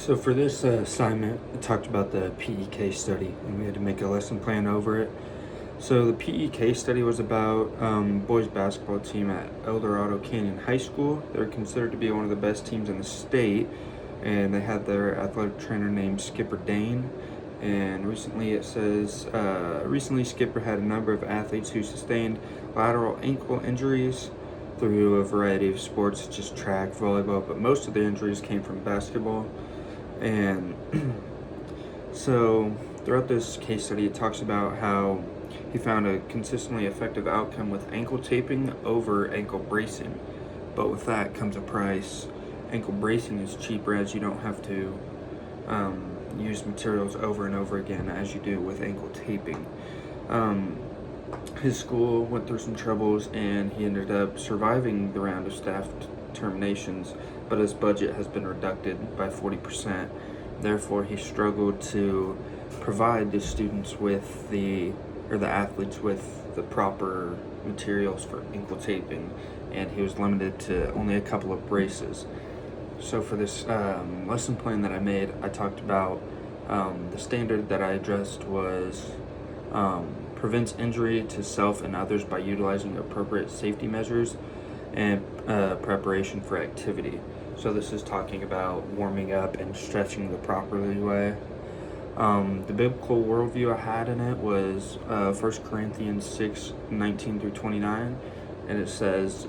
So for this assignment, I talked about the PE case study, and we had to make a lesson plan over it. So the PE case study was about boys basketball team at El Dorado Canyon High School. They're considered to be one of the best teams in the state, and they had their athletic trainer named Skipper Dane. And recently it says, recently Skipper had a number of athletes who sustained lateral ankle injuries through a variety of sports such as track, volleyball, but most of the injuries came from basketball. And so throughout this case study, it talks about how he found a consistently effective outcome with ankle taping over ankle bracing. But with that comes a price. Ankle bracing is cheaper as you don't have to use materials over and over again as you do with ankle taping. His school went through some troubles and he ended up surviving the round of staff terminations, but his budget has been reduced by 40%. Therefore, he struggled to provide the students with the athletes with the proper materials for ankle taping, and he was limited to only a couple of braces. So for this lesson plan that I made, I talked about the standard that I addressed was prevents injury to self and others by utilizing appropriate safety measures and preparation for activity. So this is talking about warming up and stretching the properly way. The biblical worldview I had in it was 1 Corinthians 6:19-29, and it says,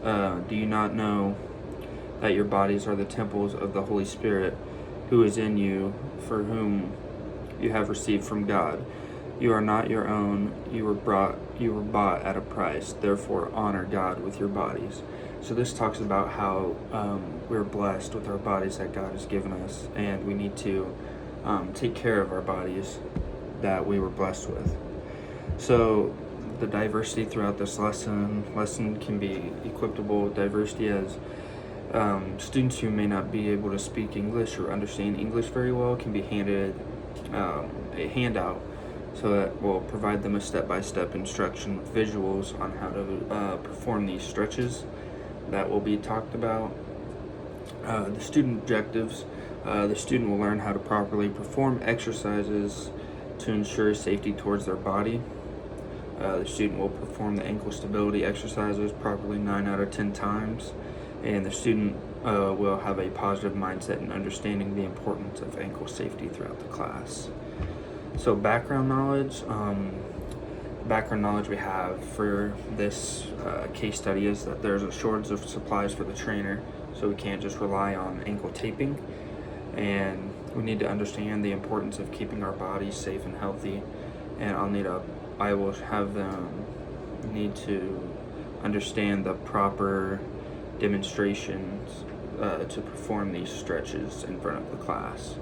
do you not know that your bodies are the temples of the Holy Spirit who is in you, for whom you have received from God? You are not your own, you were bought at a price. Therefore honor God with your bodies. So this talks about how we're blessed with our bodies that God has given us, and we need to take care of our bodies that we were blessed with. So the diversity throughout this lesson can be equipable diversity as students who may not be able to speak English or understand English very well can be handed a handout, so that will provide them a step-by-step instruction with visuals on how to perform these stretches that will be talked about. The student objectives. The student will learn how to properly perform exercises to ensure safety towards their body. The student will perform the ankle stability exercises properly 9 out of 10 times. And the student will have a positive mindset in understanding the importance of ankle safety throughout the class. So background knowledge we have for this case study is that there's a shortage of supplies for the trainer, so we can't just rely on ankle taping, and we need to understand the importance of keeping our bodies safe and healthy. And I will have them need to understand the proper demonstrations to perform these stretches in front of the class.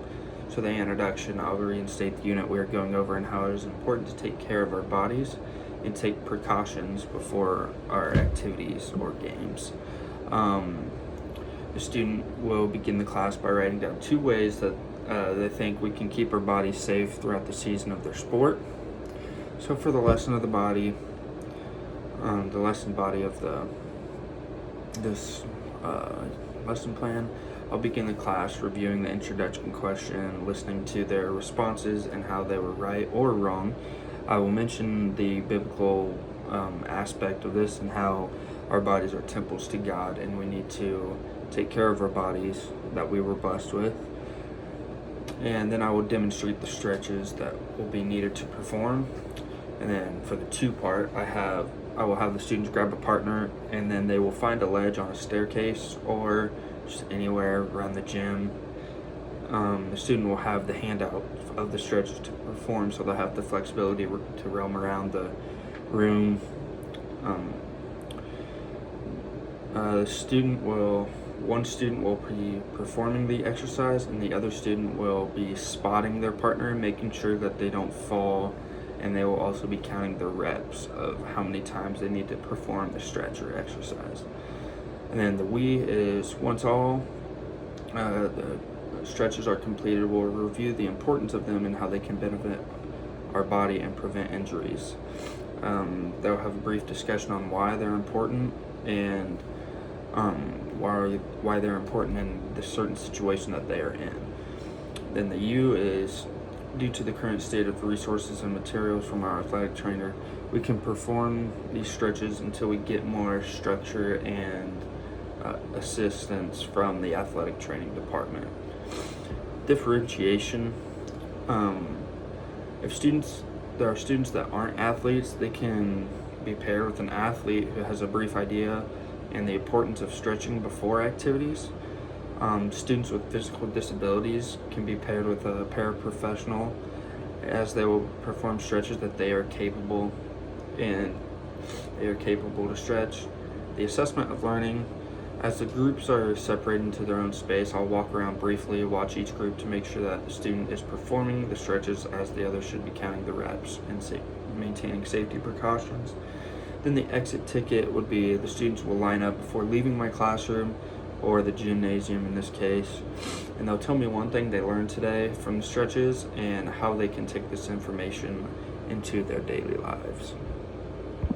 So the introduction, I'll reinstate the unit we are going over and how it is important to take care of our bodies and take precautions before our activities or games. The student will begin the class by writing down 2 ways that they think we can keep our bodies safe throughout the season of their sport. So for the lesson of the body, the lesson body of this lesson plan, I'll begin the class reviewing the introduction question, listening to their responses and how they were right or wrong. I will mention the biblical aspect of this and how our bodies are temples to God, and we need to take care of our bodies that we were blessed with. And then I will demonstrate the stretches that will be needed to perform. And then for the 2 part, I will have the students grab a partner, and then they will find a ledge on a staircase or just anywhere around the gym. The student will have the handout of the stretches to perform, so they'll have the flexibility to roam around the room. One student will be performing the exercise, and the other student will be spotting their partner and making sure that they don't fall, and they will also be counting the reps of how many times they need to perform the stretch or exercise. And then the we is once all the stretches are completed, we'll review the importance of them and how they can benefit our body and prevent injuries. They'll have a brief discussion on why they're important and why they're important in the certain situation that they are in. Then the U is, due to the current state of resources and materials from our athletic trainer, we can perform these stretches until we get more structure and assistance from the athletic training department. Differentiation. If there are students that aren't athletes, they can be paired with an athlete who has a brief idea and the importance of stretching before activities. Students with physical disabilities can be paired with a paraprofessional, as they will perform stretches that they are capable to stretch. The assessment of learning. As the groups are separated into their own space, I'll walk around briefly, watch each group to make sure that the student is performing the stretches as the others should be counting the reps and maintaining safety precautions. Then the exit ticket would be the students will line up before leaving my classroom, or the gymnasium in this case, and they'll tell me one thing they learned today from the stretches and how they can take this information into their daily lives.